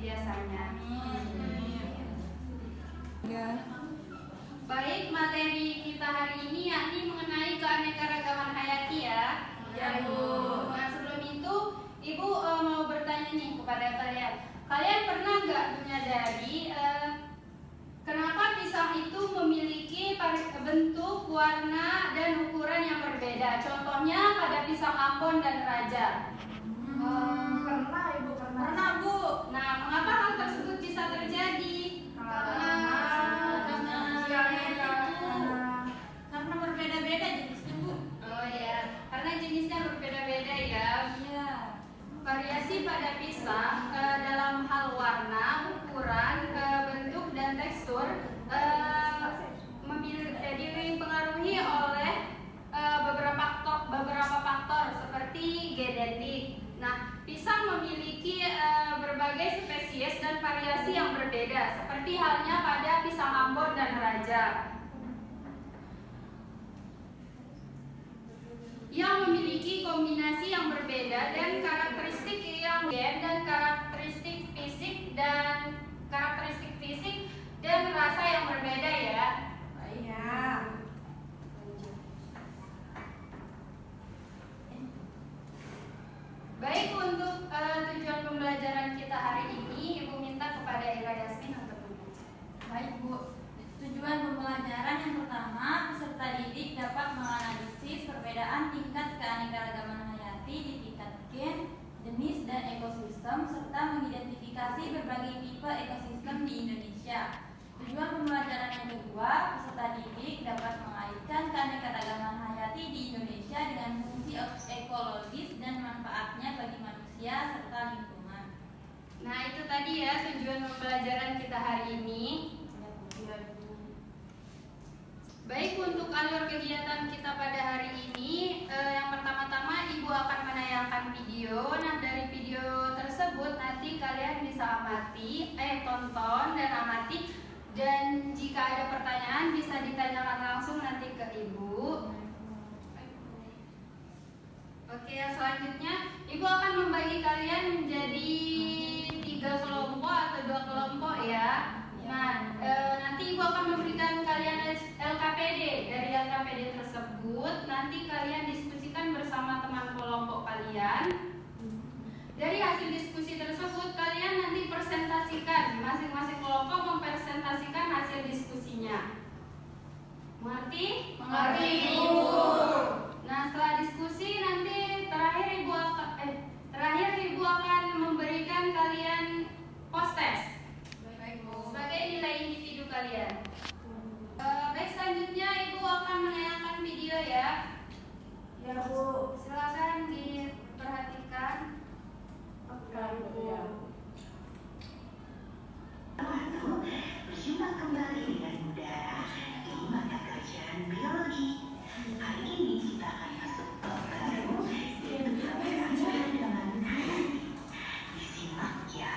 biasanya. Ya. Baik, materi kita hari ini yakni mengenai keanekaragaman hayati ya. Ya, Bu. Nah, sebelum itu Ibu mau bertanya nih kepada kalian. Kalian pernah nggak menyadari kenapa pisang itu memiliki bentuk, warna, dan ukuran yang berbeda? Contohnya pada pisang Ambon dan Raja. Pernah, Ibu, pernah, Bu. Nah, mengapa hal tersebut bisa terjadi? Karena berbeda-beda jenisnya, Bu. Oh ya, karena jenisnya berbeda-beda ya. Iya. Variasi pada pisang dalam hal warna, ukuran, bentuk, dan tekstur dipengaruhi oleh beberapa faktor seperti genetik. Nah, pisang memiliki berbagai spesies dan variasi yang berbeda, seperti halnya pada pisang Ambon dan Raja, yang memiliki kombinasi yang berbeda dan karakteristik fisik dan rasa yang berbeda ya. Iya. Baik, untuk tujuan pembelajaran kita hari ini, Ibu minta kepada Ira Yasmin untuk membaca. Baik, Bu. Tujuan pembelajaran yang pertama, peserta didik dapat menganalisis perbedaan tingkat keanekaragaman hayati di tingkat gen, jenis, dan ekosistem, serta mengidentifikasi berbagai tipe ekosistem di Indonesia. Tujuan pembelajaran yang kedua, peserta didik dapat mengaitkan keanekaragaman hayati di Indonesia dengan fungsi ekologis dan manfaatnya bagi manusia serta lingkungan. Nah, itu tadi ya tujuan pembelajaran kita hari ini. Baik, untuk alur kegiatan kita pada hari ini, yang pertama-tama Ibu akan menayangkan video. Nah, dari video tersebut nanti kalian bisa tonton dan amati. Dan jika ada pertanyaan bisa ditanyakan langsung nanti ke Ibu. Oke, selanjutnya Ibu akan membagi kalian menjadi 3 kelompok atau 2 kelompok ya. Nah, nanti Ibu akan memberikan kalian LKPD. Dari LKPD tersebut nanti kalian diskusikan bersama teman kelompok kalian. Dari hasil diskusi tersebut kalian nanti presentasikan, masing-masing kelompok mempresentasikan hasil diskusinya. Mengerti? Mengerti, Ibu. Nah, setelah diskusi nanti terakhir Ibu akan memberikan kalian post test sebagai nilai individu kalian. Baik, selanjutnya Ibu akan menayangkan video ya. Ya, Bu. Silakan diperhatikan. Berjumpa kembali dengan udara di mata pelajaran biologi. Hari ini kita akan masuk bab baru yaitu keanekaragaman hayati. Disimak ya.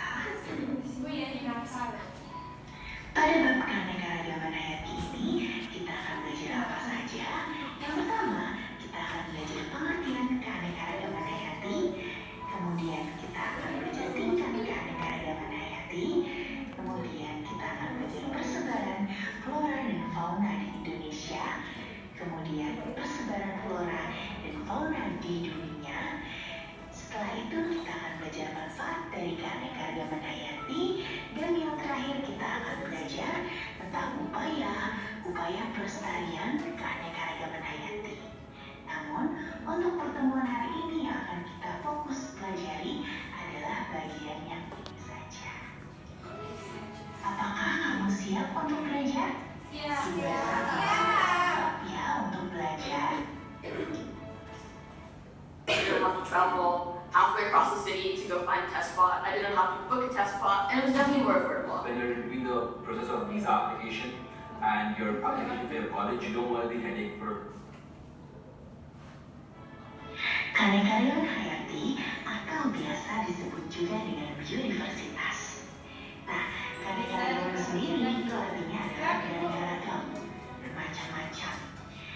Pada bab keanekaragaman hayati ini kita akan belajar apa saja. Yang pertama, kita akan belajar pengertian keanekaragaman hayati. Kemudian kita akan belajar tingkat keanekaragaman hayati. Kemudian kita akan belajar persebaran flora dan fauna di Indonesia. Kemudian persebaran flora dan fauna di dunia. Setelah itu kita akan belajar manfaat dari keanekaragaman hayati. Dan yang terakhir kita akan belajar tentang upaya pelestarian keanekaragaman hayati. Namun, untuk pertemuan hari ini yang akan kita fokus pelajari adalah bagian yang ini saja. Apakah kamu siap untuk belajar? Siap. Siap ya untuk belajar. I didn't have to travel halfway across the city to go find a test spot. I didn't have to book a test spot, and it was definitely more affordable. When you're doing the process of visa application and your application for your college, you don't want the headache for. Keanekaragaman hayati atau biasa disebut juga dengan biodiversitas. Nah, keanekaragaman sendiri itu artinya adalah beraneka-ragam, bermacam-macam.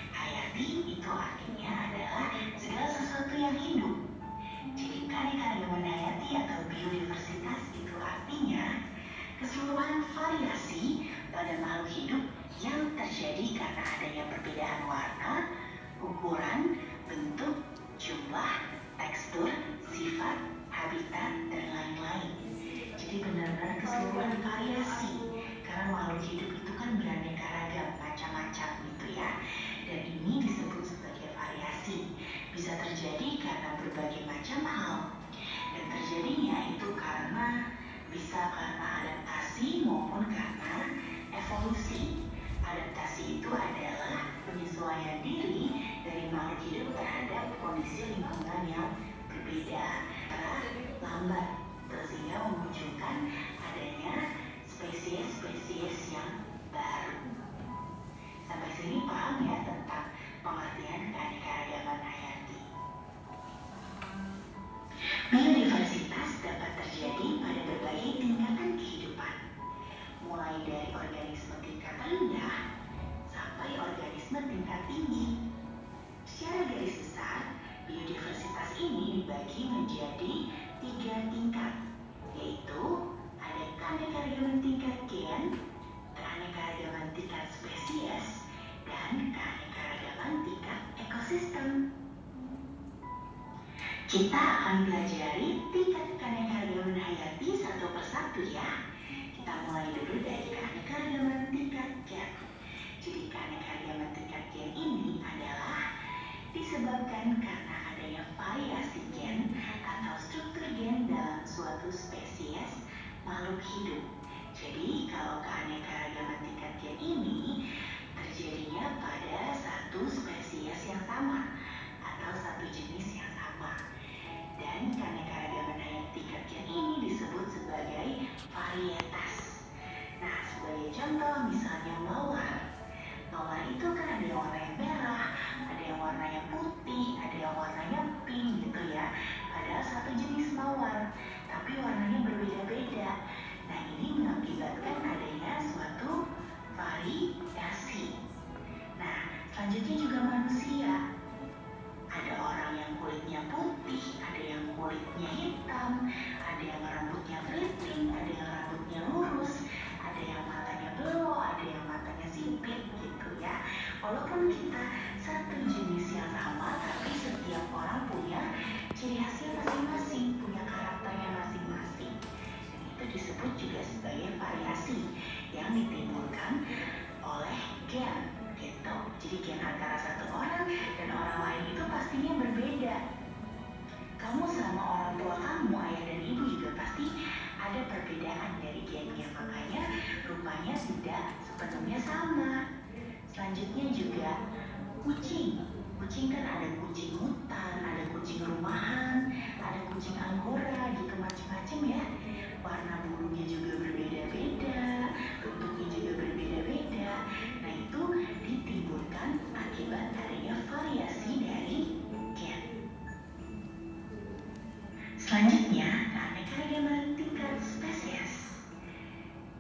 Hayati itu artinya adalah segala sesuatu yang hidup. Jadi keanekaragaman hayati atau biodiversitas itu artinya makhluk hidup itu kan beraneka ragam, macam-macam gitu ya. Dan ini disebut sebagai variasi. Bisa terjadi karena berbagai macam hal. Dan terjadinya itu bisa karena adaptasi maupun karena evolusi. Adaptasi itu adalah penyesuaian diri dari makhluk hidup terhadap kondisi lingkungan yang berbeda, lambat, sehingga memunculkan adanya spesies-spesies yang baru. Sampai sini paham ya tentang pengertian keanekaragaman hayati. Biodiversitas dapat terjadi pada berbagai tingkatan kehidupan, mulai dari organisme tingkat rendah sampai organisme tingkat tinggi. Secara garis besar, biodiversitas ini dibagi menjadi 3 tingkat, yaitu ada keanekaragaman tingkat gen, keanekaragaman tingkat spesies, dan keanekaragaman tingkat ekosistem. Kita akan pelajari tingkat keanekaragaman hayati satu persatu ya. Kita mulai dulu dari keanekaragaman tingkat gen. Jadi keanekaragaman tingkat gen ini adalah disebabkan karena adanya variasi gen atau struktur gen dalam suatu spesies makhluk hidup. Jadi kalau keanekaragaman tingkat gen ini terjadinya pada satu spesies yang sama atau satu jenis yang sama. Dan keanekaragaman hayati tingkat gen ini disebut sebagai varietas. Nah, sebagai contoh misalnya mawar. Mawar itu kan ada yang warnanya merah, ada yang warnanya putih, ada yang warnanya pink gitu ya. Padahal satu jenis mawar, tapi warnanya berbeda-beda. Nah, ini mengakibatkan adanya suatu variasi. Nah, selanjutnya juga manusia. Ada orang yang kulitnya putih, ada yang kulitnya hitam, ada yang rambutnya keriting, ada yang rambutnya lurus, ada yang matanya belok, ada yang matanya sipit gitu ya. Walaupun kita satu jenis yang sama, tapi setiap orang punya ciri khasnya masing-masing, punya karakternya masing-masing. Dan itu disebut juga sebagai variasi yang ditimbulkan oleh gen gitu. Jadi gen antara satu orang dan orang lain itu pastinya berbeda. Kamu sama orang tua kamu, ayah dan ibu juga pasti ada perbedaan dari gennya, makanya rupanya tidak sepenuhnya sama. Selanjutnya juga kucing. Kucing kan ada kucing hutan, ada kucing rumahan, ada kucing anggora gitu, macam-macam ya. Warna bulunya juga berbeda-beda, bentuknya juga berbeda-beda. Nah, itu ditimbulkan akibat adanya variasi dari gen. Selanjutnya, keanekaragaman tingkat spesies.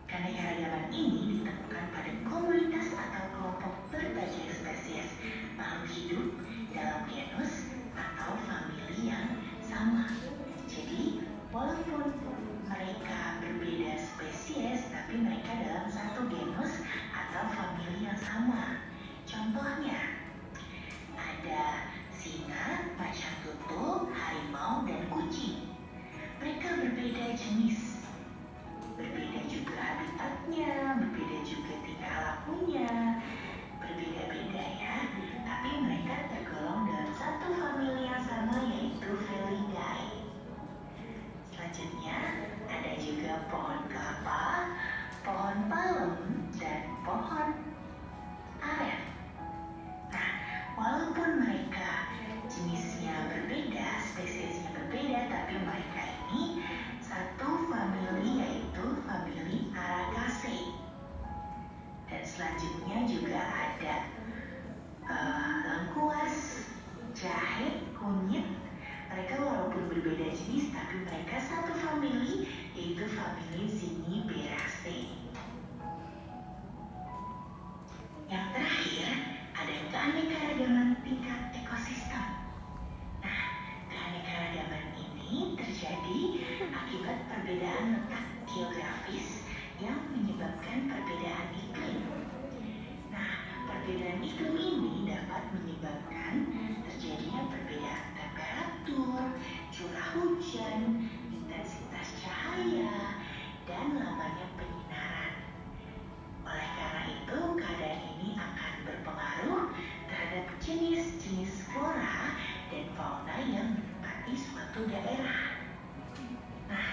Keanekaragaman ini ditemukan pada komunitas atau kelompok berbagai spesies makhluk hidup dalam genus atau famili yang sama. Jadi, walaupun mereka berbeda spesies, tapi mereka dalam satu genus atau famili yang sama. Contohnya, ada singa, macan tutul, harimau, dan kucing. Mereka berbeda jenis, berbeda juga habitatnya, berbeda juga tingkah lakunya, berbeda-beda ya. Tapi mereka tergolong dalam satu famili yang sama, yaitu Felidae. Selanjutnya ada juga pohon kelapa, pohon palem, dan pohon aren. Nah, walaupun mereka jenisnya berbeda, spesiesnya berbeda, tapi mereka ini satu famili, yaitu famili Araceae. Dan selanjutnya juga ada lengkuas, jahe, kunyit. Mereka walaupun berbeda jenis, tapi mereka satu famili, yaitu famili Zingiberraceae. Yang terakhir, ada keanekaragaman tingkat ekosistem. Nah, keanekaragaman ini terjadi akibat perbedaan letak geografis yang menyebabkan perbedaan iklim. Nah, perbedaan iklim ini dapat menyebabkan terjadinya perbedaan temperatur, curah hujan, intensitas cahaya, dan lamanya penyinaran. suatu daerah. Nah,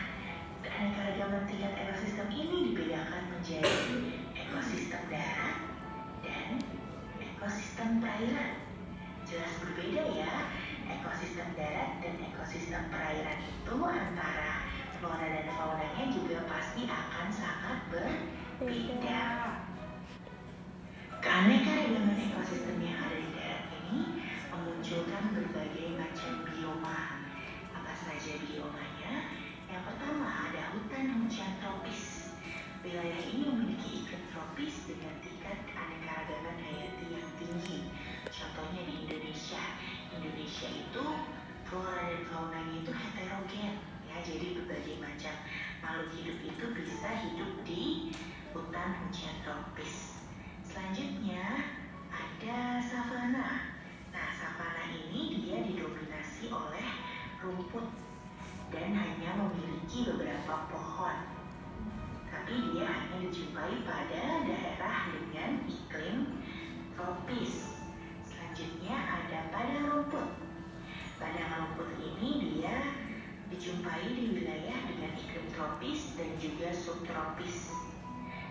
keanekaragaman tingkat ekosistem ini dibedakan menjadi ekosistem darat dan ekosistem perairan. Jelas berbeda ya, ekosistem darat dan ekosistem perairan itu antara flora dan faunanya juga pasti akan sangat berbeda. Keanekaragaman ekosistem yang ada di darat ini memunculkan berbagai macam bioma. Apa saja biomanya? Yang pertama ada hutan hujan tropis. Wilayah ini memiliki iklim tropis dengan tingkat keanekaragaman hayati yang tinggi. Contohnya di Indonesia. Indonesia itu flora dan faunanya itu heterogen, ya, jadi berbagai macam makhluk hidup itu bisa hidup di hutan hujan tropis. Selanjutnya ada savana. Nah, savana ini dia didominasi oleh rumput dan hanya memiliki beberapa pohon. Tapi dia hanya dijumpai pada daerah dengan iklim tropis. Selanjutnya ada padang rumput. Padang rumput ini dia dijumpai di wilayah dengan iklim tropis dan juga subtropis.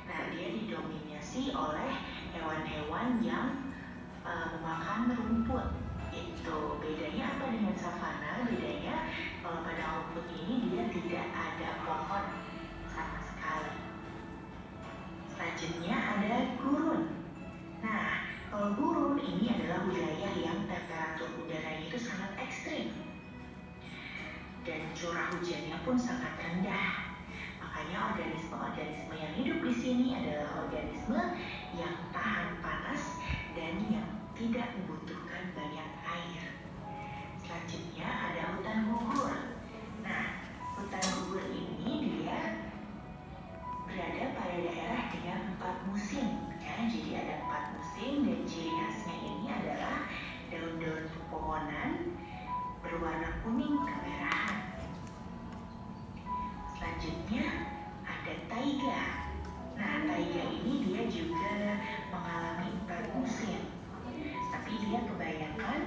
Nah, dia didominasi oleh hewan-hewan yang memakan rumput. Itu bedanya apa dengan savana? Bedanya kalau padang rumput ini dia tidak ada pohon sama sekali. Selanjutnya ada gurun. Nah, kalau gurun ini adalah wilayah yang temperatur udaranya itu sangat ekstrim dan curah hujannya pun sangat rendah. Makanya organisme-organisme yang hidup di sini adalah organisme yang tahan panas dan yang tidak membutuhkan banyak air. Selanjutnya ada hutan gugur. Nah, hutan gugur ini dia berada pada daerah dengan 4 musim. Ya, jadi ada 4 musim dan ciri khasnya ini adalah daun-daun pepohonan berwarna kuning kemerahan. Selanjutnya ada taiga. Nah, taiga ini dia juga mengalami 4 musim. Tapi dia kebanyakan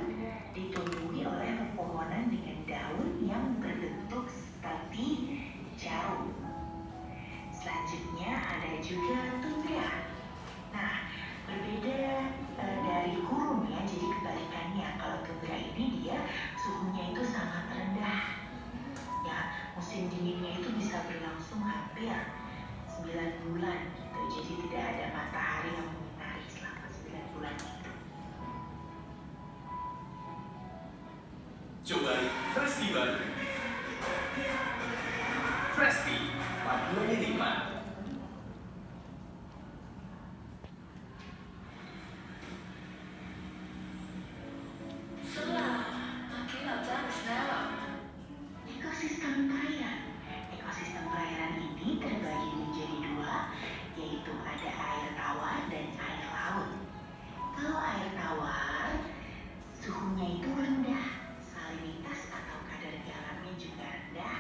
ditumbuhi oleh pepohonan dengan daun yang berbentuk seperti jarum. Selanjutnya ada juga tundra. Nah, berbeda dari gurun ya, jadi kebalikannya. Kalau tundra ini dia suhunya itu sangat rendah. Ya, musim dinginnya itu bisa berlangsung hampir 9 bulan gitu. Jadi tidak ada matahari yang menyinari selama 9 bulan itu. Coba Fresky baru. Fresky, paduannya nikmat. Ekosistem perairan. Ekosistem perairan ini terbagi menjadi 2, yaitu ada air tawar dan air laut. Kalau air tawar, suhunya itu rendah, salinitas atau kadar garamnya juga rendah,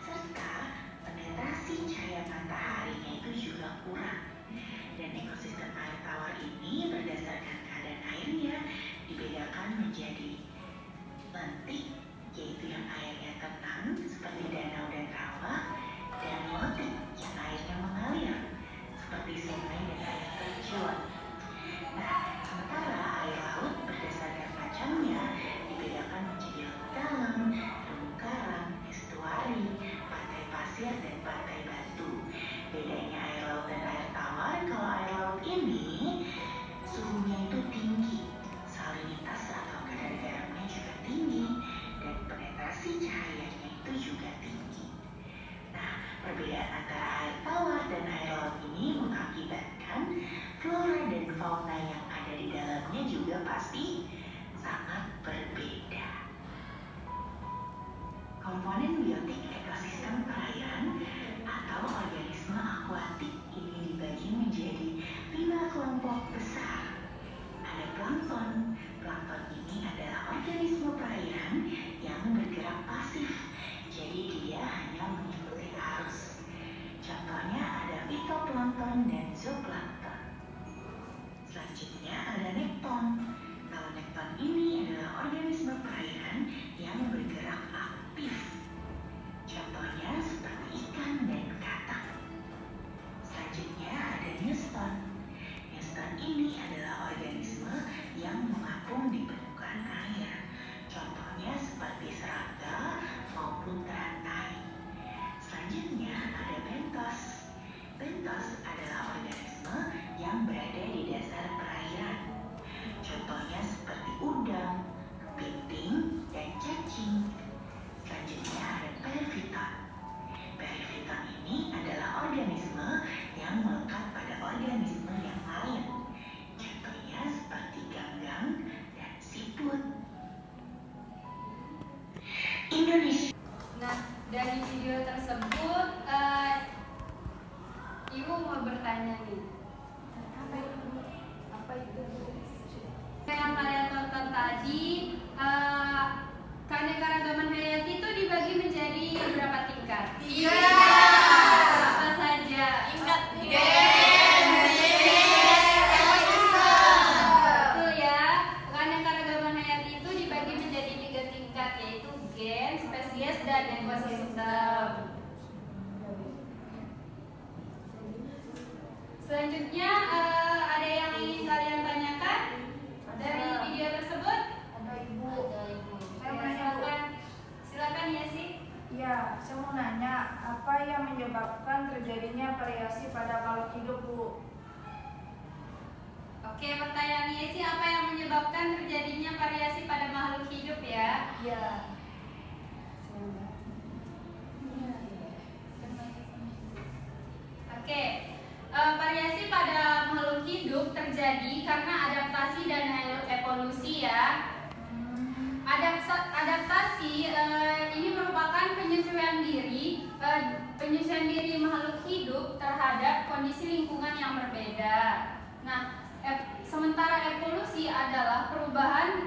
serta penetrasi cahaya mataharinya itu juga kurang. Dan ekosistem air tawar ini berdasarkan keadaan airnya dibedakan menjadi lentik, yaitu yang airnya tenang seperti danau dan rawa, dan lotik yang airnya mengalir seperti sungai dan air terjun. Nah, sementara air laut berdasarkan macamnya dibedakan menjadi laut dalam, terumbu karang, estuari, pantai pasir, dan pantai batu. Bedanya air laut dan air tawar, kalau air laut ini suhunya itu tinggi, salinitas atau kadar garamnya juga tinggi, dan penetrasi cahayanya itu juga tinggi. Nah, perbedaan antara air tawar dan air laut ini mengakibatkan flora dan fauna yang ada di dalamnya juga pasti sangat berbeda. Komponen biotik ekosistem perairan atau organisme akuatik ini dibagi menjadi 5 kelompok besar. Ada plankton. Plankton ini adalah organisme perairan yang bergerak pasif, jadi dia hanya mengikuti arus. Contohnya ada fitoplankton dan zooplankton. Selanjutnya ada nekton. Kalau nekton ini adalah organisme perairan yang bergerak aktif. Indonesia. Nah, dari video tersebut, Ibu mau bertanya nih. Apa itu? Yang kalian tonton tadi, keanekaragaman hayati itu dibagi menjadi berapa tingkat? 3. Apa saja? Tingkat Betul ya. Keanekaragaman hayati itu dibagi menjadi 3 tingkat, yaitu gen, spesies, dan ekosistem. Selanjutnya, ada yang ingin kalian tanyakan dari video tersebut? Ada ibu. Saya mau Ya, nanya, Bu. silakan ya sih. Ya, saya mau nanya, apa yang menyebabkan terjadinya variasi pada makhluk hidup, Bu? Oke, pertanyaannya sih apa yang menyebabkan terjadinya variasi pada makhluk hidup ya? Ya. Oke, variasi pada makhluk hidup terjadi karena adaptasi dan evolusi ya. Adaptasi ini merupakan penyesuaian diri makhluk hidup terhadap kondisi lingkungan yang berbeda. Nah, sementara evolusi adalah perubahan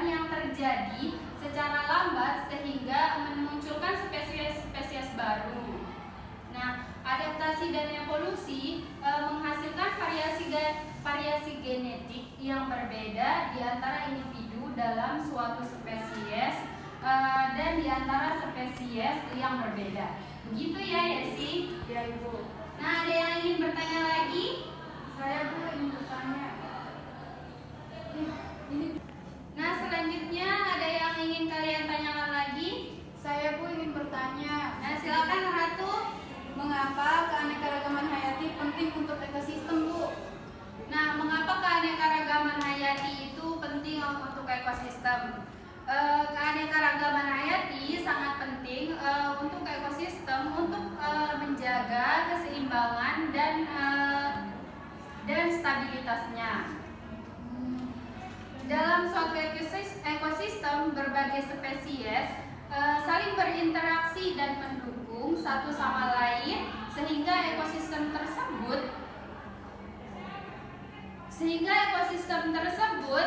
yang terjadi secara lambat sehingga memunculkan spesies baru. Nah, adaptasi dan evolusi menghasilkan variasi genetik yang berbeda di antara individu dalam suatu spesies dan di antara spesies yang berbeda. Begitu ya, Yesi? Ya, Ibu. Nah, ada yang ingin bertanya lagi? Saya, Bu, ingin bertanya. Nah, selanjutnya ada yang ingin kalian tanyakan lagi? Saya, Bu, ingin bertanya. Nah, silakan Ratu. Mengapa keanekaragaman hayati penting untuk ekosistem, Bu? Nah, mengapa keanekaragaman hayati itu penting untuk ekosistem? Keanekaragaman hayati sangat penting untuk ekosistem untuk menjaga keseimbangan dan stabilitasnya. Dalam suatu ekosistem, berbagai spesies saling berinteraksi dan mendukung satu sama lain sehingga ekosistem tersebut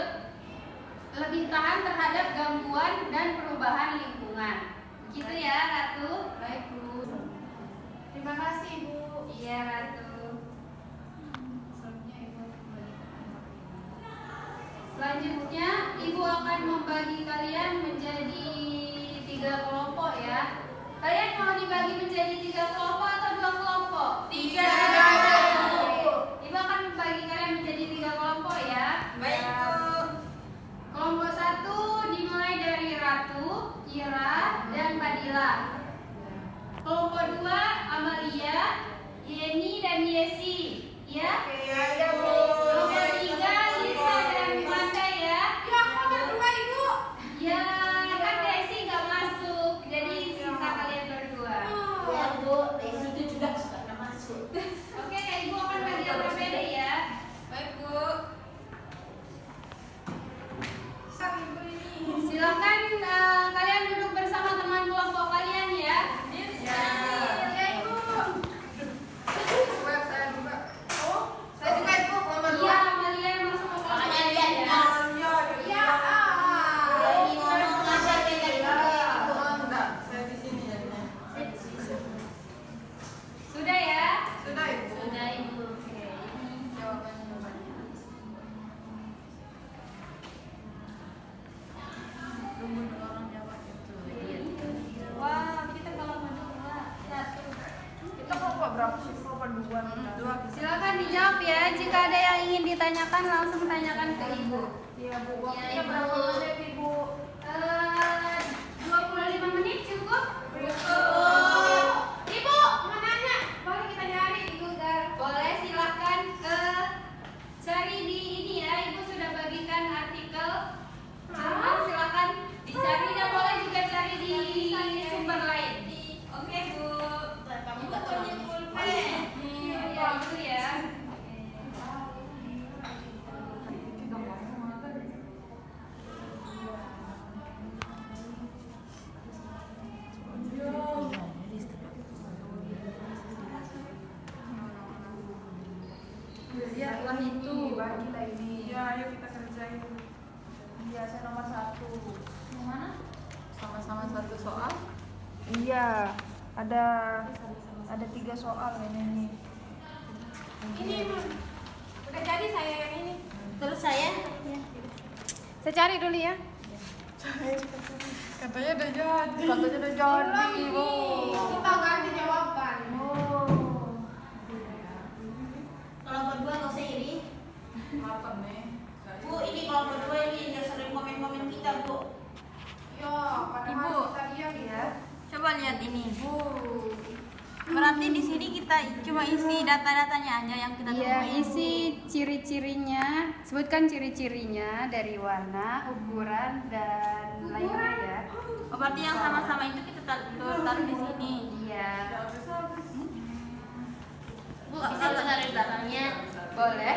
lebih tahan terhadap gangguan dan perubahan lingkungan. Begitu ya, Ratu? Baik, Bu. Terima kasih, Bu. Iya, Ratu. Selanjutnya, Ibu akan membagi kalian menjadi 3 kelompok ya. Kalian mau dibagi menjadi 3 kelompok atau 2 kelompok? 3. Ibu akan membagi kalian menjadi 3 kelompok ya. Baik, Bu. Kelompok 1 dimulai dari Ratu, Ira, dan Padilla. Kelompok 2 Amalia, Yeni, dan Yesi. Ya? Ya, Bu. Kelompok 3 Lisa dan Wanda ya. Ya, aku berdua, Ibu. Ya, kan Desi nggak masuk, jadi sisa kalian berdua. Ya, Bu. Desi itu juga suka masuk. Oke, Ibu akan bagi yang berbeda ya. Baik, Bu. Silakan kalian duduk bersama teman kelompok kalian ya. Ya, Ibu. Saya juga. Oh, saya juga, Ibu. Kelompok Iya, Amalia yang masuk ke kelompok kalian ya. Ya, ini ngomong apa dengan Ibu? Enggak, saya di sini ya. Sudah ya? Sudah, Ibu. Sudah, Ibu. Oke, ini jawabannya. Wah, kita kalau berdua. Satu. Kita kelompok berapa sih? Kelompok 2. Dua. Silakan dijawab ya. Jika ada yang ingin ditanyakan langsung tanyakan ke Ibu. Iya, Bu. Ya, Waktunya Ibu. berapa menit, Ibu? 25 menit cukup? Ibu, mau nanya? Boleh kita nyari di Google. Boleh, silakan cari di ini ya. Ibu sudah bagikan artikel. Silakan dicari dan boleh juga cari di sumber lain. Oke, Bu. Kamu Ibu gak punya tahu. pulpen. Ya, itu ya. satu soal. Iya, ada 3 soal ini. Ini udah jadi saya yang ini. Terus saya Saya cari dulu ya. katanya udah jadi. Katanya udah jadi, Bu. Kita ganti jawaban. Kelompok 2 nggak usah iri. Apa nih? Bu, ini kelompok 2 ini udah sering komen-komen kita, Bu. Yo, padahal Ibu. kita diam ya. Coba lihat ini, Bu. Berarti di sini kita cuma isi data-datanya aja yang kita Iya, temuin. isi ciri-cirinya, sebutkan ciri-cirinya dari warna, ukuran, dan lainnya ya. Oh, berarti yang sama-sama itu kita taruh di sini. Iya, Bu, bisa cari belakangnya. boleh.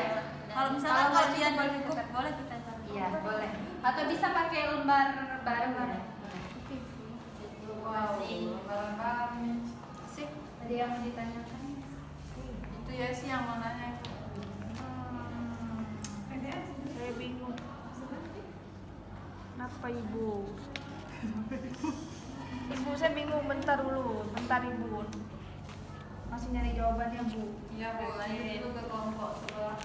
Kalau misalnya Kalau kalau nggak dia cukup, boleh cukup, kita- boleh kita cari. Iya, boleh. Atau bisa pakai lembar baru ya. Wow, barang-barang. Sip, tadi yang mau ditanyakan. Itu ya sih yang mau nanya. Saya bingung. Kenapa Ibu? Ibu, saya bingung. Bentar dulu. Bentar, Ibu. Masih nyari jawabannya, Bu. Iya, boleh. Itu ke kelompok sebelah.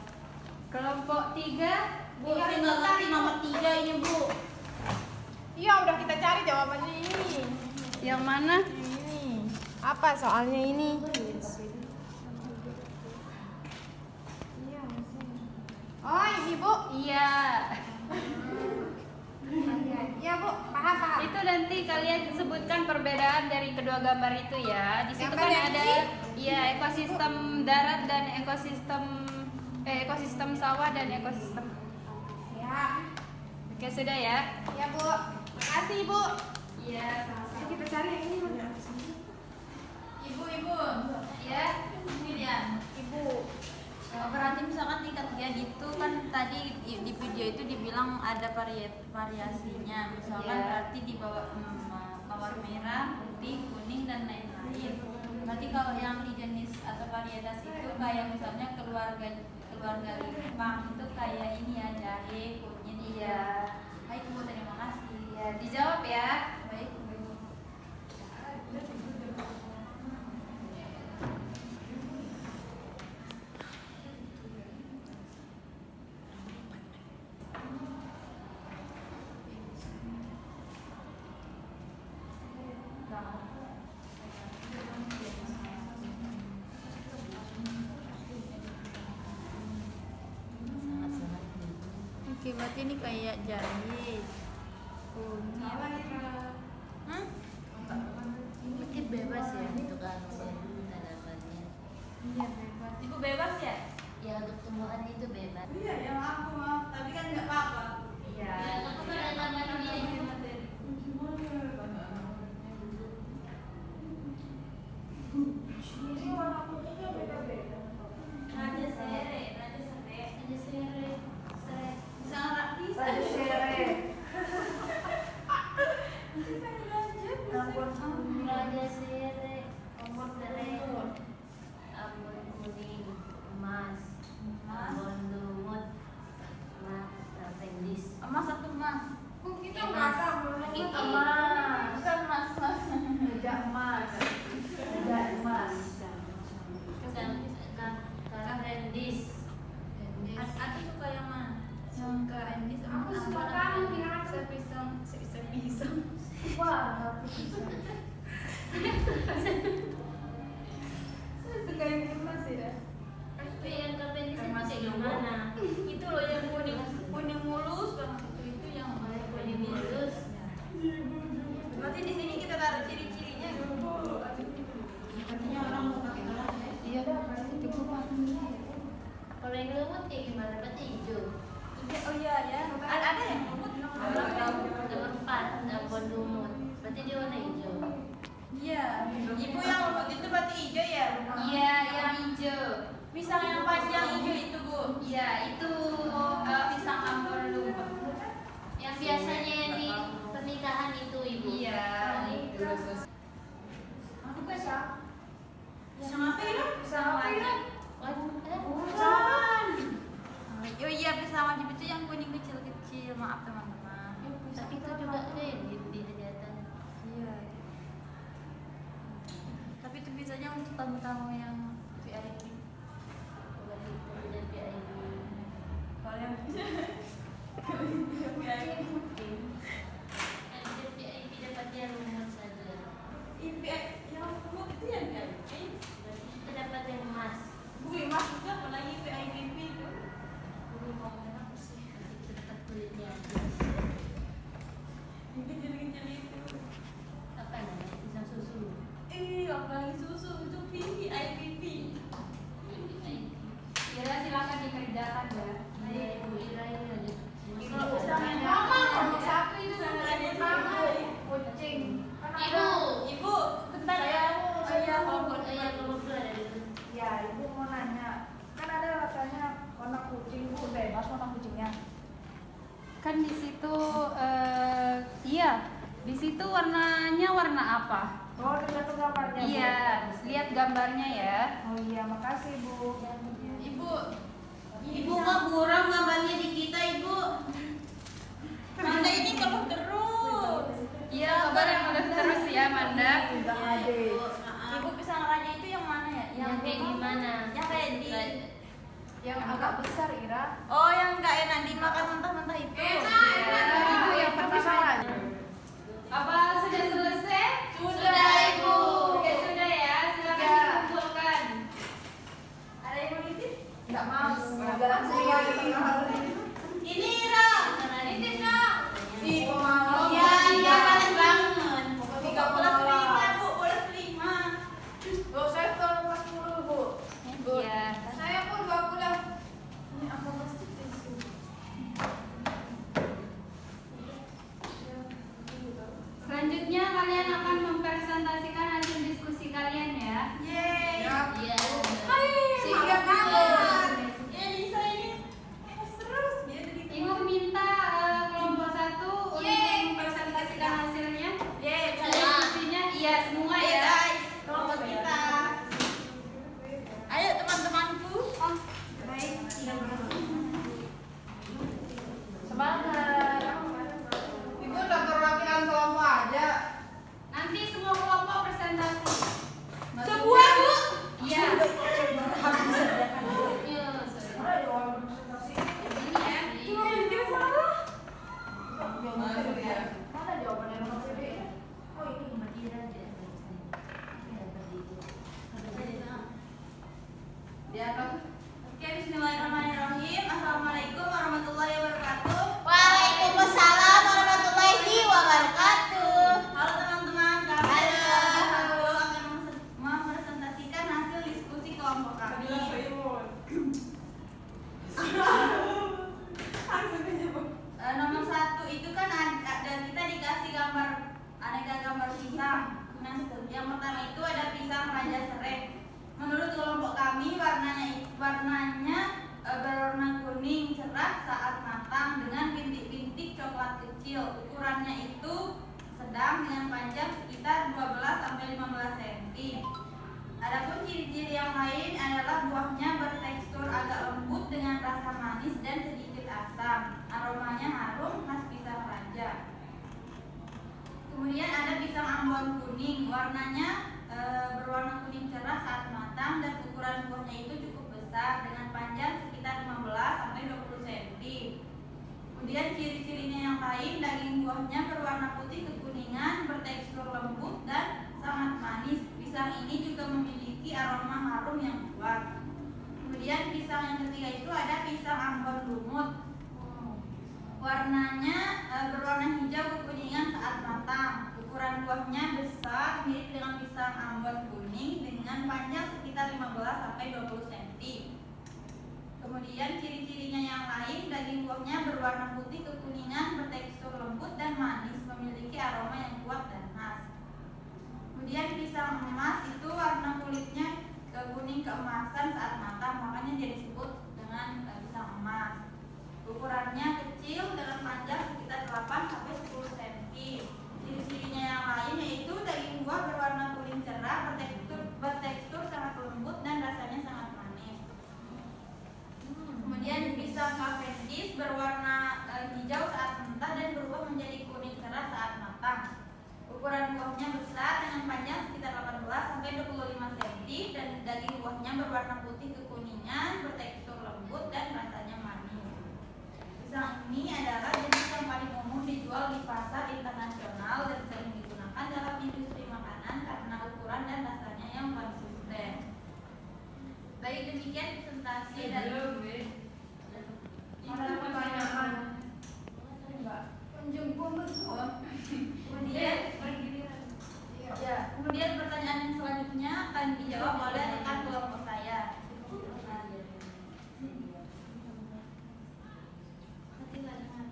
Kelompok 3, Bu, saya nggak ngerti nomor 3 ini, Bu. Iya, udah kita cari jawabannya ini. yang mana? Ini. Apa soalnya ini? Oh, ini Bu. Iya. Iya Bu, paham. Itu nanti kalian sebutkan perbedaan dari kedua gambar itu ya. Di situ Gambar kan yang ada ini? ya ekosistem darat dan ekosistem sawah dan ekosistem. Ya. Oke, sudah ya. Ya Bu. Makasih Bu. Iya. Kita cari yang ini. Ibu. Ya. Ini dia. Ibu. Berarti misalkan tingkat GAD itu kan tadi di video itu dibilang ada variasinya. Misalkan Iya. berarti di bawah mawar merah, putih, kuning dan lain-lain. Berarti kalau yang di jenis atau varietas itu kayak misalnya keluarga limpang itu kayak ini ya, jahe, kunyit. Iya. Baik Bu, terima kasih. Ya, dijawab ya. Baik Bu. Oke, berarti ini kayak jahe, kunyit. Mungkin bebas ya untuk tanamannya. Iya bebas. Ibu bebas ya? Ya untuk tumbuhan itu bebas. Iya ya maaf. Tapi kan nggak apa-apa. Iya. Aku tanamannya Raja sere. Raja Sere. Raja Sere, Ambon Sere, Ambon kuning, emas, Ambon lumut, emas, apendis. Emas satu emas. Kita nggak ada belum. Itu Emas. Bukan emas. Raja emas. Raja emas. Apendis. Aku suka yang mana? Yang ke Endis. Aku suka kamu bilang sepisang. Wah, aku bisa. Saya suka yang emas ya. Tapi yang apendis itu kayak gimana? Itu loh yang kuning mulus banget itu yang Kuning mulus. Berarti di sini kita taruh ciri-cirinya. Sepertinya orang mau pakai gelas ya. Iya dah, berarti cukup. Kalau yang lumut kayak gimana? Berarti hijau. Oh iya ya. Ada yang lumut. Nomor 4, Ambon lumut. Berarti dia warna hijau. Iya. Ibu yang lumut itu berarti hijau ya? Iya, yang hijau. Pisang yang panjang hijau itu Bu. Iya, itu pisang Ambon lumut. Yang biasanya di pernikahan itu ibu. Iya, itu. Aku bisa. Pisang apa itu? Pisang apa ya? Pisang. Oh iya pisang wajib itu yang kuning kecil-kecil. Maaf teman-teman. Tapi itu juga deh diajarin. tamu-tamu yang VIP? Jadi VIP. Kalau yang Ada VIP dapat yang lumut saja. VIP yang lumut itu yang VIP. Berarti kita dapat yang emas. Wih, maksudnya apalagi VIP itu? Ini mau apa sih? Nanti cepat kulitnya aja. Yang kecil-kecil itu. Apa namanya? Pisang susu. Apalagi susu itu VIP. Ya silakan dikerjakan ya. Iya, Ibu Ira ini ada. Kalau misalnya mama kelompok satu itu kucing. Ibu, bentar ya. Ayah kelompok dua ada itu. Ya, ibu mau nanya. Kan ada katanya warna kucing, bu bebas warna kucingnya. Kan di situ iya, di situ warnanya warna apa? Oh, tergantung gambarnya. Bu. Iya, lihat gambarnya ya. Oh iya, makasih bu. Ibu kok kurang gambarnya di kita, Ibu? Manda ini kalau terus. Iya, kabar yang udah terus ya, Manda. Udah ada. Ibu pisang raja itu yang mana ya? Yang kayak gimana? Yang kayak di Yang agak besar, Ira. Oh, yang enggak enak dimakan mentah-mentah itu. Itu yang pertama. Apa sudah selesai? Sudah, Ibu. Oke, sudah ya. Silakan Ya. dikumpulkan. Ada yang mau nitip? Enggak mau. Udah langsung lagi. Ini Ira. Nitip dong. Ih, mau. Iya, iya panas banget. Tiga Boleh puluh. selima, Bu. Boleh selima. Oh, saya kalau kelas 10, bu. Iya. Saya pun 20. Ini aku mesti tisu. Selanjutnya kalian akan mempresentasikan hasil diskusi kalian ya. Yeay. Iya. Siap banget. Ya, bisa ini. Terus dia jadi Ibu minta kelompok 1 untuk mempresentasikan hasilnya. Yeay, bisa Diskusinya iya semua Ayo ya. guys, kelompok kita. Ayo teman-temanku. Semangat. Ibu udah perwakilan kelompok aja. Nanti semua kelompok presentasi. Sebuah, Bu. Iya. Ayo, presentasi. Ini ya. Mana jawabannya nomor CD? Oh, ini. Di atas. Oke, bismillahirrahmanirrahim. Assalamualaikum warahmatullahi wabarakatuh. Waalaikumsalam warahmatullahi wabarakatuh. Halo teman-teman, kami Halo. akan mempresentasikan hasil diskusi kelompok kami. Nomor 1 itu kan ada kita dikasih gambar aneka gambar pisang. Nah, yang pertama itu ada pisang raja serai. Menurut kelompok kami warnanya berwarna kuning cerah saat matang dengan bintik-bintik coklat kecil. Ukurannya itu sedang dengan panjang sekitar 12 sampai 15 cm. Adapun ciri-ciri yang lain adalah buahnya bertekstur agak lembut dengan rasa manis dan sedikit asam. Aromanya harum khas pisang raja. Kemudian ada pisang ambon kuning, warnanya berwarna kuning cerah saat matang dan ukuran buahnya itu cukup besar dengan panjang sekitar 15 sampai 20 cm. Kemudian ciri-cirinya yang lain, daging buahnya berwarna putih kekuningan, bertekstur lembut dan sangat manis. Pisang ini juga memiliki aroma harum yang kuat. Kemudian pisang yang ketiga itu ada pisang ambon lumut. Warnanya berwarna hijau kekuningan saat matang. Ukuran buahnya besar mirip dengan pisang ambon kuning dengan panjang sekitar 15 sampai 20 cm. Kemudian ciri-cirinya yang lain, daging buahnya berwarna putih kekuningan, bertekstur lembut dan manis, memiliki aroma yang kuat dan khas. Kemudian pisang emas itu warna kulitnya kuning keemasan saat matang, makanya dia disebut dengan pisang emas. Ukurannya kecil dengan panjang sekitar 8 sampai 10 cm. Ciri-cirinya yang lain yaitu daging buah berwarna kuning cerah, bertekstur sangat lembut dan rasanya sangat manis. Kemudian pisang Cavendish berwarna hijau saat mentah dan berubah menjadi kuning cerah saat matang. Ukuran buahnya besar besar dengan panjang sekitar 18 sampai 25 cm dan daging buahnya berwarna putih kekuningan, bertekstur lembut dan rasanya manis. Pisang ini adalah jenis yang paling umum dijual di pasar internasional dan sering digunakan dalam industri makanan karena ukuran dan rasanya yang konsisten. Baik, demikian presentasi dari Ada pertanyaan? Enggak. Kemudian pertanyaan yang selanjutnya akan dijawab oleh rekan kelompok saya.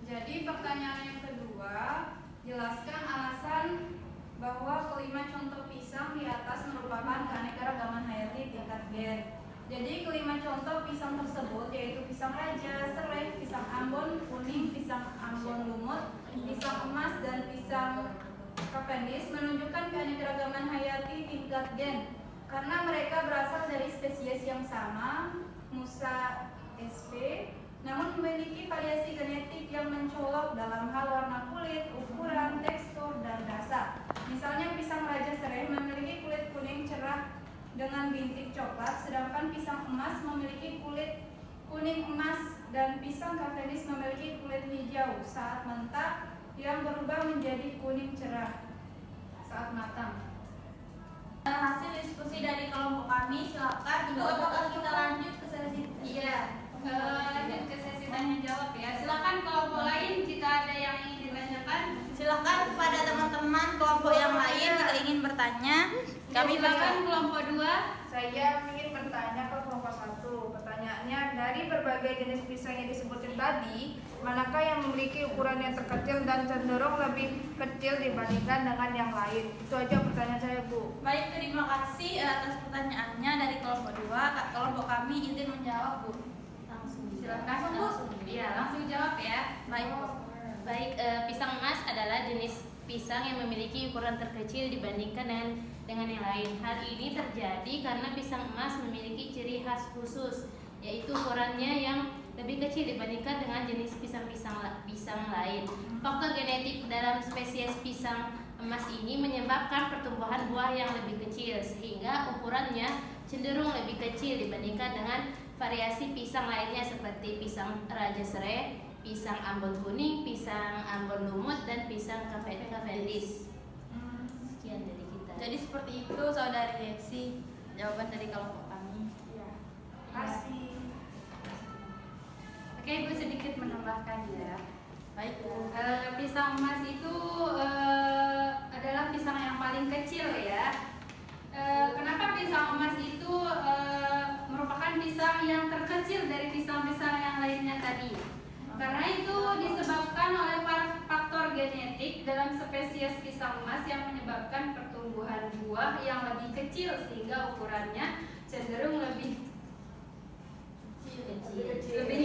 Jadi pertanyaan yang kedua, jelaskan alasan bahwa kelima contoh pisang di atas merupakan keanekaragaman hayati tingkat gen. Jadi kelima contoh pisang tersebut yaitu pisang raja, serai, pisang Ambon kuning, pisang Ambon lumut, pisang emas dan pisang Cavendish menunjukkan keanekaragaman hayati tingkat gen karena mereka berasal dari spesies yang sama, Musa sp, namun memiliki variasi genetik yang mencolok dalam hal warna kulit, ukuran, tekstur, dan rasa. Misalnya pisang raja serai memiliki kulit kuning cerah dengan bintik coklat, sedangkan pisang emas memiliki kulit kuning emas dan pisang Cavendish memiliki kulit hijau saat mentah yang berubah menjadi kuning cerah saat matang. Hasil diskusi dari kelompok kami, silakan. Ibu, apakah kita lanjut ke sesi? Iya, lanjut ke sesi tanya jawab ya. Silakan kelompok lain jika ada yang ingin ditanyakan. Silakan kepada teman-teman kelompok yang lain jika ingin bertanya. Kami silakan kelompok 2. Saya ingin bertanya ke kelompok 1. Pertanyaannya, dari berbagai jenis pisang yang disebutin tadi, manakah yang memiliki ukuran yang terkecil dan cenderung lebih kecil dibandingkan dengan yang lain? Itu aja pertanyaan saya, Bu. Baik, terima kasih atas pertanyaannya dari kelompok 2. Kelompok kami izin menjawab, Bu. Silakan Bu. Iya, langsung jawab ya. Baik, Bu. Baik, pisang emas adalah jenis pisang yang memiliki ukuran terkecil dibandingkan dengan yang lain. Hal ini terjadi karena pisang emas memiliki ciri khas khusus, yaitu ukurannya yang lebih kecil dibandingkan dengan jenis pisang lain. Faktor genetik dalam spesies pisang emas ini menyebabkan pertumbuhan buah yang lebih kecil, sehingga ukurannya cenderung lebih kecil dibandingkan dengan variasi pisang lainnya seperti pisang raja serai, pisang Ambon kuning, pisang Ambon lumut, dan pisang Cavendish. Sekian dari kita. Jadi seperti itu, Saudari Desi, jawaban dari kelompok kami. Ya. Kasih. Oke, Ibu sedikit menambahkan ya. Baik, Bu. Pisang emas itu adalah pisang yang paling kecil ya. Kenapa pisang emas itu merupakan pisang yang terkecil dari pisang-pisang yang lainnya tadi? Karena itu disebabkan oleh faktor genetik dalam spesies pisang emas yang menyebabkan pertumbuhan buah yang lebih kecil sehingga ukurannya cenderung lebih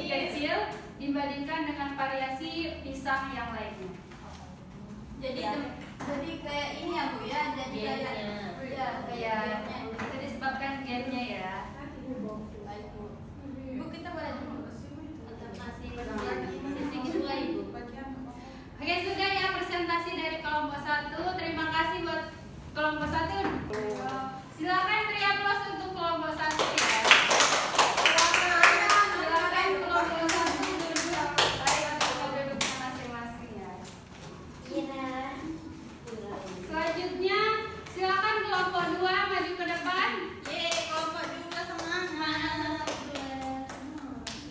kecil dibandingkan dengan variasi pisang yang lainnya. Jadi kayak ini ya, Bu ya. Jadi kayak Itu disebabkan gennya ya. Baik, Bu. Bu, kita boleh dulu. Sesi kedua, Ibu. Oke, sudah ya presentasi dari kelompok 1. Terima kasih buat kelompok 1. Silakan beri aplaus untuk kelompok 1 ya. Silakan kelompok 1 duduk masing-masing ya. Selanjutnya silakan kelompok 2 maju ke depan. Kelompok 2 semangat.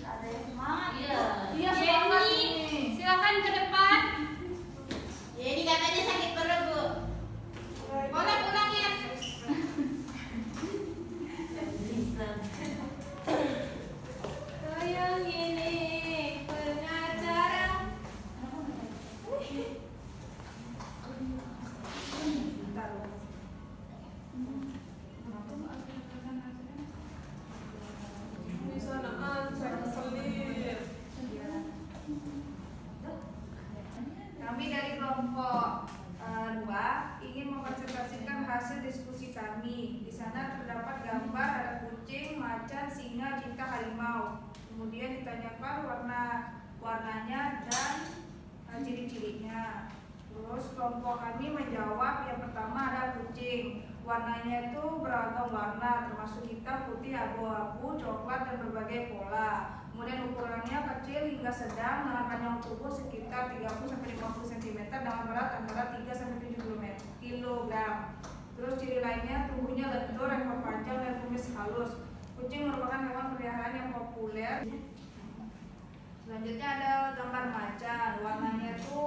Ada yang semangat. Iya. Jenny, silakan ke depan. Jadi katanya sakit perut, Bu. Boleh pulang ya. Sayang ini pengacara. Kami dari kelompok 2 ingin mempresentasikan hasil diskusi kami. Di sana terdapat gambar ada kucing, macan, singa, cinta, harimau. Kemudian ditanyakan warnanya dan ciri-cirinya. Terus kelompok kami menjawab yang pertama ada kucing. Warnanya itu beragam warna, termasuk hitam, putih, abu-abu, coklat, dan berbagai pola. Kemudian ukurannya kecil hingga sedang dengan panjang tubuh sekitar 30-50 cm dengan berat antara 3-70 kg. Terus ciri lainnya tubuhnya lentur, ekor panjang, dan kumis halus. Kucing merupakan hewan peliharaan yang populer. Selanjutnya ada gambar macan. Warnanya itu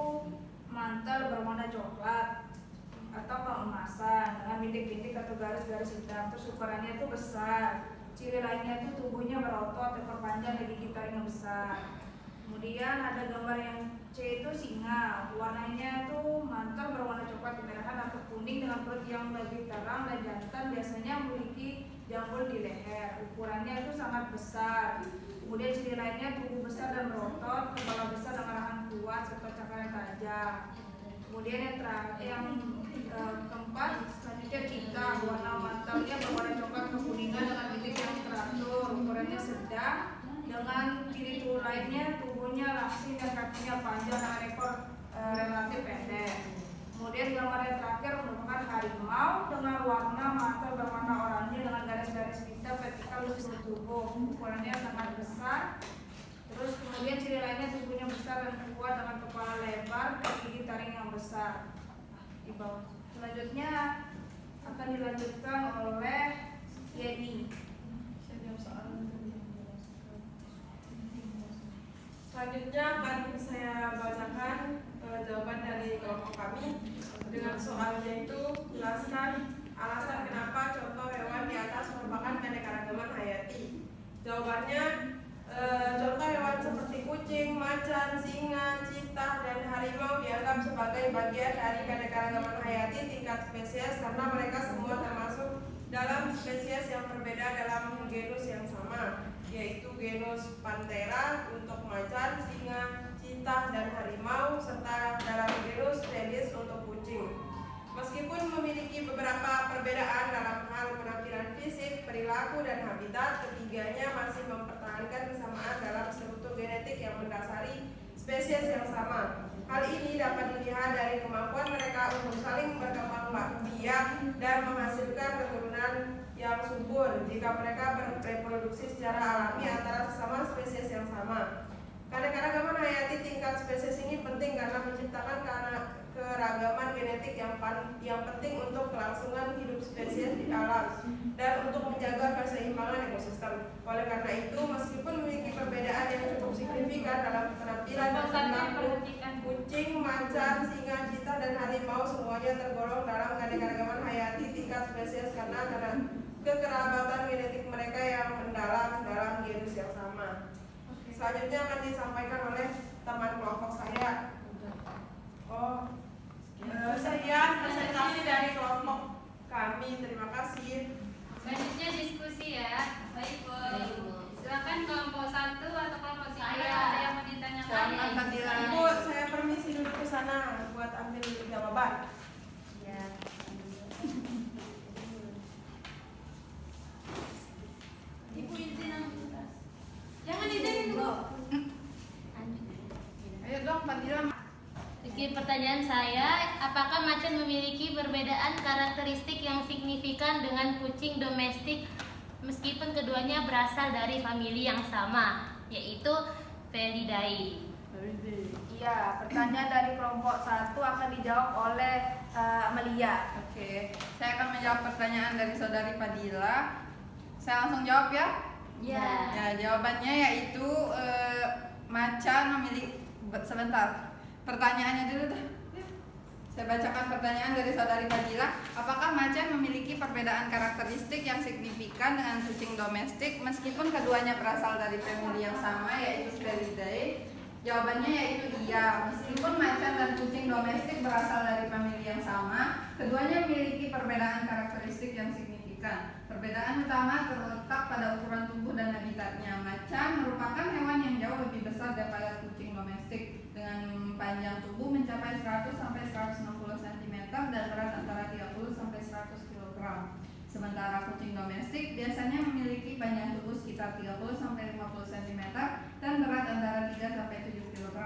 mantel berwarna coklat atau keemasan dengan bintik-bintik atau garis-garis hitam. Terus ukurannya itu besar. Ciri lainnya itu tubuhnya berotot, ekor panjang, dan gigi taring yang besar. Kemudian ada gambar yang C itu singa. Warnanya itu mantel berwarna coklat kemerahan atau kuning dengan perut yang lebih terang dan jantan, biasanya memiliki jambul di leher. Ukurannya itu sangat besar. Kemudian ciri lainnya tubuh besar dan berotot, kepala besar dengan rahang kuat serta cakar yang tajam. Kemudian yang keempat selanjutnya cita. Warna mantelnya berwarna coklat kekuningan dengan bintik yang teratur. Ukurannya sedang dengan ciri tubuh lainnya tubuhnya langsing dan kakinya panjang dengan ekor relatif pendek. Kemudian gambar yang terakhir merupakan harimau dengan warna mantel berwarna oranye dengan garis-garis hitam vertikal di seluruh tubuh. Ukurannya sangat besar. Terus kemudian ciri lainnya tubuhnya besar dan kuat dengan kepala lebar dan gigi taring yang besar. Di bawah. Selanjutnya akan dilanjutkan oleh Yeni. Selanjutnya akan saya bacakan jawaban dari kelompok kami dengan soalnya itu jelaskan alasan kenapa contoh hewan di atas merupakan keanekaragaman hayati. Jawabannya contoh hewan seperti kucing, macan, singa, citah, dan harimau dianggap sebagai bagian dari keanekaragaman hayati tingkat spesies karena mereka semua termasuk dalam spesies yang berbeda dalam genus yang sama, yaitu genus Panthera untuk macan, singa, citah, dan harimau, serta dalam genus Felis untuk kucing. Meskipun memiliki beberapa perbedaan dalam hal penampilan fisik, perilaku, dan habitat, ketiganya masih mempertahankan kesamaan dalam struktur genetik yang mendasari spesies yang sama. Hal ini dapat dilihat dari kemampuan mereka untuk saling berkembang biak dan menghasilkan keturunan yang subur jika mereka bereproduksi secara alami antara sesama spesies yang sama. Keanekaragaman hayati tingkat spesies ini penting karena menciptakan keragaman genetik yang penting untuk kelangsungan hidup spesies di alam dan untuk menjaga keseimbangan ekosistem. Oleh karena itu, meskipun memiliki perbedaan yang cukup signifikan dalam penampilan dan perilaku, kucing, macan, singa, citah, dan harimau semuanya tergolong dalam keanekaragaman hayati tingkat spesies karena kekerabatan genetik mereka yang mendalam dalam genus yang sama. Selanjutnya akan disampaikan oleh teman kelompok saya. Sekian presentasi dari kelompok kami. Terima kasih. Selanjutnya diskusi ya. Baik, Bu. Silakan kelompok 1 atau kelompok 3 ada yang mau ditanyakan? Ibu, saya permisi dulu ke sana buat ambil jawaban. Ya. Ibu izin Jangan izinin, Bu. Ayo dong, Fadila. Oke, pertanyaan saya, apakah macan memiliki perbedaan karakteristik yang signifikan dengan kucing domestik meskipun keduanya berasal dari famili yang sama, yaitu Felidae? Iya, pertanyaan dari kelompok 1 akan dijawab oleh Amelia. Oke, saya akan menjawab pertanyaan dari saudari Fadila. Saya langsung jawab ya? Ya. Ya, jawabannya yaitu macan memiliki. Sebentar, pertanyaannya dulu dah. Saya bacakan pertanyaan dari saudari Fadila. Apakah macan memiliki perbedaan karakteristik yang signifikan dengan kucing domestik meskipun keduanya berasal dari famili yang sama, yaitu Felidae? Jawabannya yaitu iya. Meskipun macan dan kucing domestik berasal dari famili yang sama, keduanya memiliki perbedaan karakteristik yang signifikan. Perbedaan utama terletak pada ukuran tubuh dan habitatnya. Macan merupakan hewan yang jauh lebih besar daripada kucing domestik dengan panjang tubuh mencapai 100-160 cm dan berat antara 30-100 kg. Sementara kucing domestik biasanya memiliki panjang tubuh sekitar 30-50 cm dan berat antara 3-7 kg.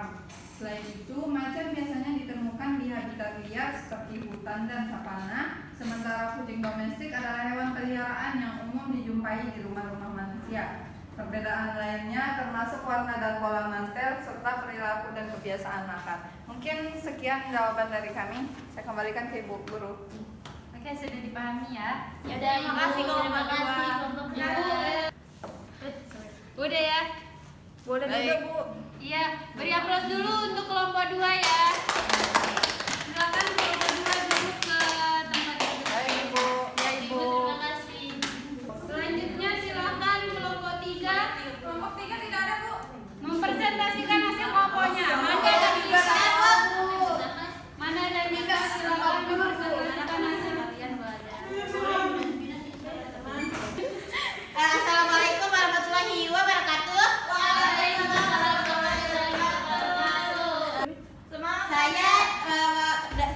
Selain itu, macan biasanya ditemukan di habitat liar seperti hutan dan savana, sementara kucing domestik adalah hewan peliharaan yang umum dijumpai di rumah-rumah manusia. Perbedaan lainnya termasuk warna dan pola mantel serta perilaku dan kebiasaan makan. Mungkin sekian jawaban dari kami. Saya kembalikan ke Ibu Guru. Oke, sudah dipahami ya. Ya udah, Terima Ibu. kasih, kelompok Terima kasih dua. kelompok Ya. dua. Udah ya. Boleh Baik. juga, Bu. Iya, beri aplaus dulu untuk kelompok 2 ya. Silakan kelompok 2 duduk ke tempat duduk. Baik, Ibu. Ya, Ibu. Terima kasih. Selanjutnya silakan kelompok 3 Kelompok 3 tidak ada, Bu. mempresentasikan hasil kelompoknya. Mana dan Nisa? Mana dan Nisa silakan mempresentasikan hasil. Kalian belajar. Assalamualaikum warahmatullahi wabarakatuh. Saya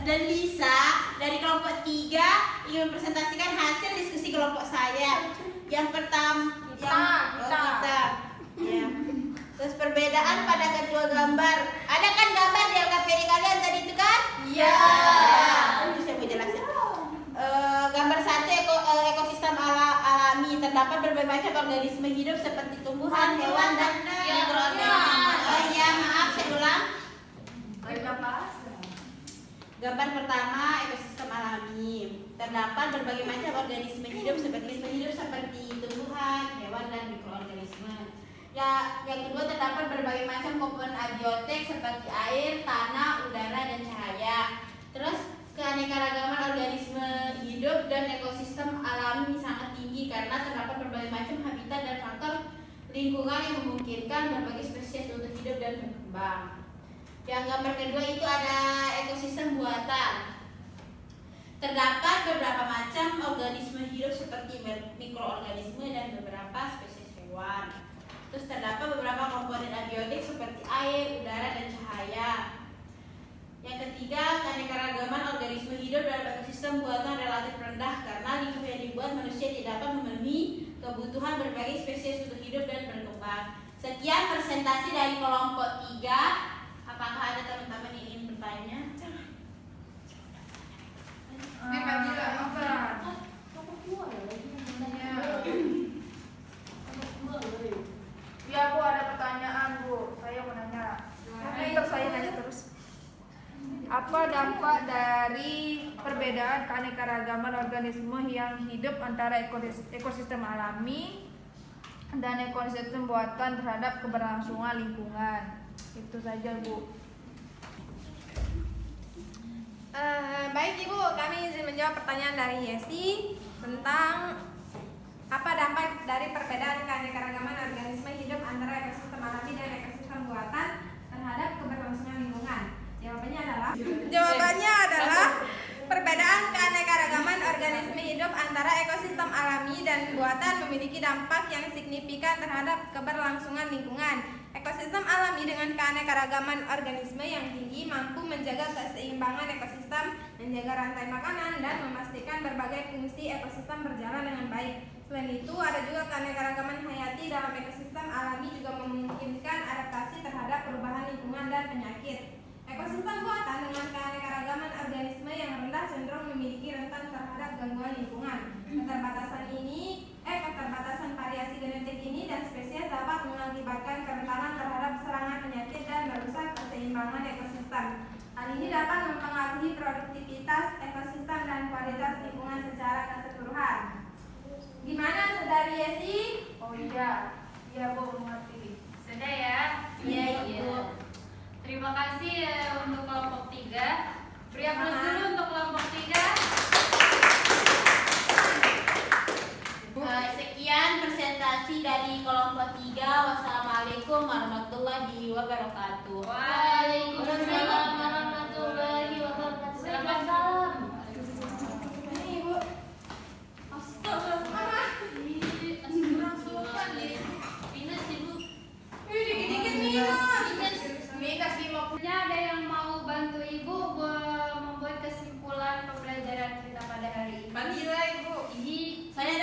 dan Lisa dari kelompok 3 ingin mempresentasikan hasil diskusi kelompok saya. Yang pertama, kita. Ya. Terus perbedaan pada kedua gambar. Ada kan gambar di LKPD kalian tadi itu kan? Iya. Itu saya mau jelasin. Gambar 1 ekosistem alami, terdapat berbagai macam organisme hidup seperti tumbuhan, hewan dan mikroorganisme. Oh iya, maaf saya ulang. Gambar pertama ekosistem alami, terdapat berbagai macam organisme hidup seperti tumbuhan, hewan dan mikroorganisme. Ya, yang kedua terdapat berbagai macam komponen abiotik seperti air, tanah, udara dan cahaya. Terus keanekaragaman organisme hidup dan ekosistem alami sangat tinggi karena terdapat berbagai macam habitat dan faktor lingkungan yang memungkinkan berbagai spesies untuk hidup dan berkembang. Yang gambar kedua itu ada ekosistem buatan. Terdapat beberapa macam organisme hidup seperti mikroorganisme dan beberapa spesies hewan. Terus terdapat beberapa komponen abiotik seperti air, udara, dan cahaya. Yang ketiga, keanekaragaman organisme hidup dalam ekosistem buatan relatif rendah karena lingkup yang dibuat manusia tidak dapat memenuhi kebutuhan berbagai spesies untuk hidup dan berkembang. Sekian presentasi dari kelompok 3. Apakah ada teman-teman yang ingin bertanya? Pak Gila, apa? Ya, Bu, ada pertanyaan, Bu. Saya mau nanya. Terus saya nanya terus. Apa dampak dari perbedaan keanekaragaman organisme yang hidup antara ekosistem alami dan ekosistem buatan terhadap keberlangsungan lingkungan? Itu saja, Bu. Baik Ibu, kami izin menjawab pertanyaan dari Yesi tentang apa dampak dari perbedaan keanekaragaman organisme hidup antara ekosistem alami dan ekosistem buatan terhadap keberlangsungan lingkungan. Jawabannya adalah perbedaan keanekaragaman organisme hidup antara ekosistem alami dan buatan memiliki dampak yang signifikan terhadap keberlangsungan lingkungan. Ekosistem alami dengan keanekaragaman organisme yang tinggi mampu menjaga keseimbangan ekosistem, menjaga rantai makanan, dan memastikan berbagai fungsi ekosistem berjalan dengan baik. Selain itu, ada juga keanekaragaman hayati dalam ekosistem alami juga memungkinkan adaptasi terhadap perubahan lingkungan dan penyakit. Ekosistem buatan dengan keanekaragaman organisme yang rendah cenderung memiliki rentan terhadap gangguan lingkungan. Keterbatasan variasi genetik ini dan spesies dapat mengakibatkan kerentanan terhadap serangan penyakit dan merusak keseimbangan ekosistem. Hal ini dapat mempengaruhi produktivitas ekosistem dan kualitas lingkungan secara keseluruhan. Gimana, Saudari Yesi? Oh iya, Bu, mengerti. Sudah ya? Iya, Ibu. Terima kasih untuk kelompok 3. Beri aplaus dulu untuk kelompok 3. Sekian presentasi dari kelompok 3. Wassalamualaikum warahmatullahi wabarakatuh. Waalaikumsalam warahmatullahi wabarakatuh. Silakan salam. Ini Ibu. Dikit-dikit minus. Ada yang mau bantu Ibu membuat kesimpulan pembelajaran kita pada hari ini? Bandila, Ibu. Saya.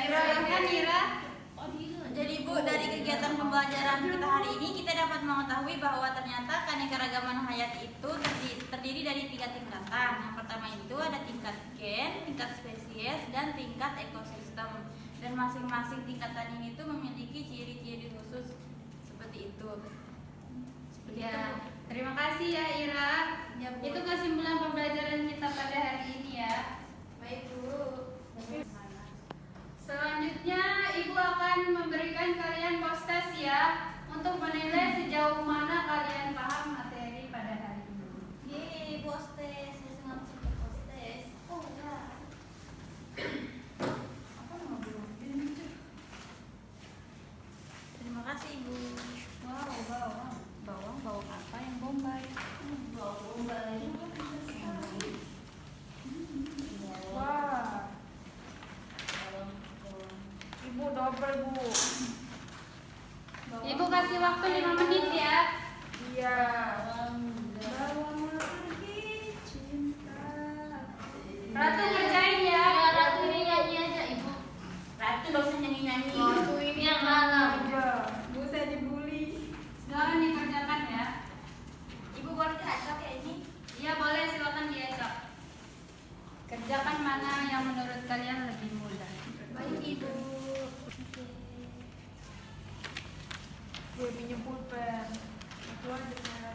Silakan, Ira. Jadi Bu, dari kegiatan pembelajaran kita hari ini kita dapat mengetahui bahwa ternyata keanekaragaman hayati itu terdiri dari 3 tingkatan. Yang pertama itu ada tingkat gen, tingkat spesies, dan tingkat ekosistem. Dan masing-masing tingkatan ini tuh memiliki ciri-ciri khusus seperti itu. Seperti itu. Ya, terima kasih ya Ira. Ya, Bu. Itu kesimpulan pembelajaran kita pada hari ini ya. Baik, Bu. Selanjutnya Ibu akan memberikan kalian post test ya untuk menilai sejauh mana kalian paham materi pada hari ini. Yeay, postes. Saya senang suka postes. Oh, enggak. Terima kasih, Ibu. Wow, bawang apa yang bombay? Bawang bombay. Wah, Ibu double, Bu. Ibu kasih waktu 5 menit ya. Iya. Ratu ngerjain ya. Ratu ini nyanyi aja Ibu. Ratu gak usah nyanyi-nyanyi. Waktu ini Yang mana? aja. Bu, saya dibully. Silakan dikerjakan ya. Ibu boleh diacak ya ini? Iya boleh, silakan diacak. Kerjakan mana yang menurut kalian lebih mudah. Baik, Ibu. Gue pinjem pulpen. Itu aja saya.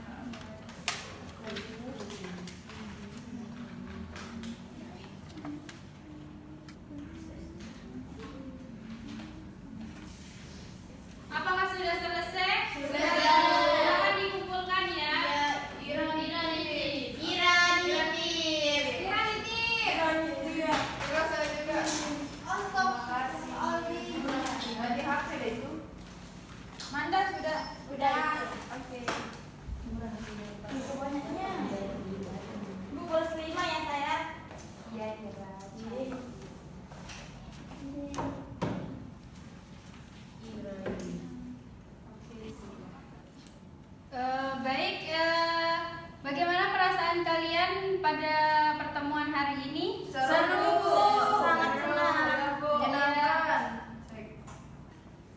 Apakah sudah selesai? Sudah. Silakan dikumpulkan ya. Ira nitip. Ira nitip. Ira nitip. Iya. Terus saya juga. Oh, stop. Oli. Lagi HP deh itu. Manda sudah. Udah. Oke. Ibu banyaknya. Ibu boleh 5 ya, saya. Iya, iya. Baik, bagaimana perasaan kalian pada pertemuan hari ini? Seru, Bu. Sangat senang. Menyenangkan.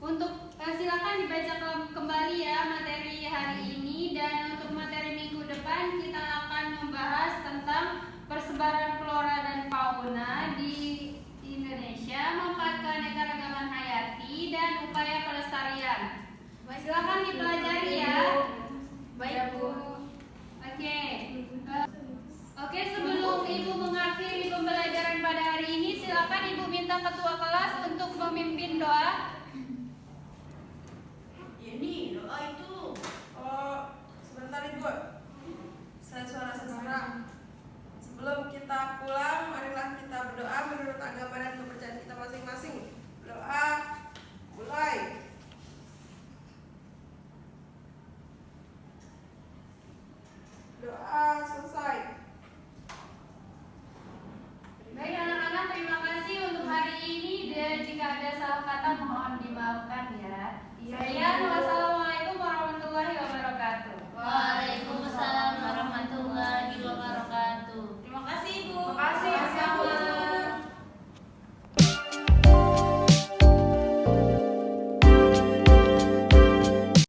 Untuk silakan dibaca kembali ya materi hari ini, dan untuk materi minggu depan kita akan membahas tentang persebaran flora dan fauna di Indonesia, manfaat keanekaragaman hayati dan upaya pelestarian. Silakan dipelajari ya. Baik Bu. Oke. Oke, sebelum Ibu mengakhiri pembelajaran pada hari ini, silakan Ibu minta ketua kelas untuk memimpin doa. Ini doa itu. Oh, sebentar Ibu. Saya suara seserak. Sebelum kita pulang, marilah kita berdoa menurut agama dan kepercayaan kita masing-masing. Doa mulai. Doa selesai. Baik anak-anak, terima kasih untuk hari ini, dan jika ada salah kata mohon dimaafkan.